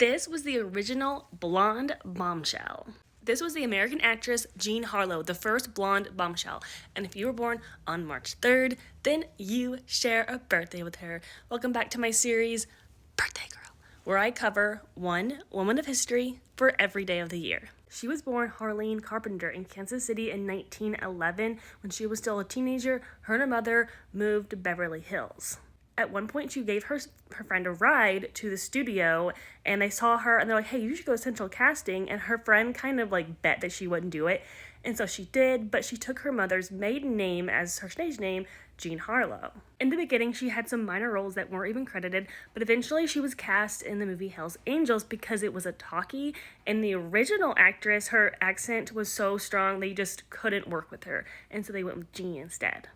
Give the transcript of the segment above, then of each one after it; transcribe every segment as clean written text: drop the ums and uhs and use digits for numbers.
This was the original blonde bombshell. This was the American actress Jean Harlow, the first blonde bombshell. And if you were born on March 3rd, then you share a birthday with her. Welcome back to my series, Birthday Girl, where I cover one woman of history for every day of the year. She was born Harlene Carpenter in Kansas City in 1911. When she was still a teenager, her and her mother moved to Beverly Hills. At one point, she gave her friend a ride to the studio, and they saw her, and they're like, hey, you should go to Central Casting, and her friend kind of like bet that she wouldn't do it, and so she did, but she took her mother's maiden name as her stage name, Jean Harlow. In the beginning, she had some minor roles that weren't even credited, but eventually she was cast in the movie Hell's Angels because it was a talkie, and the original actress, her accent was so strong they just couldn't work with her, and so they went with Jean instead.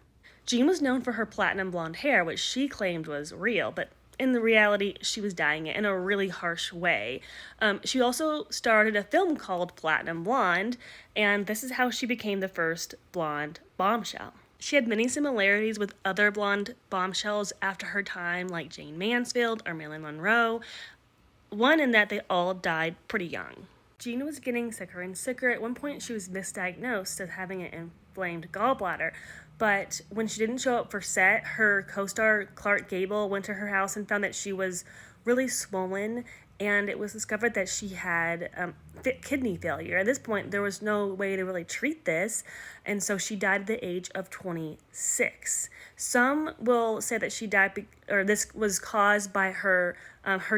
Jean was known for her platinum blonde hair, which she claimed was real, but in the reality, she was dyeing it in a really harsh way. She also starred in a film called Platinum Blonde, and this is how she became the first blonde bombshell. She had many similarities with other blonde bombshells after her time, like Jane Mansfield or Marilyn Monroe, one in that they all died pretty young. Jean was getting sicker and sicker. At one point, she was misdiagnosed as having an inflamed gallbladder. But when she didn't show up for set, her co-star Clark Gable went to her house and found that she was really swollen, and it was discovered that she had kidney failure. At this point, there was no way to really treat this, and so she died at the age of 26. Some will say that she died, or this was caused by her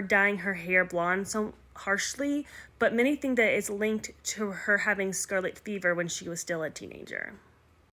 dyeing her hair blonde so harshly, but many think that it's linked to her having scarlet fever when she was still a teenager.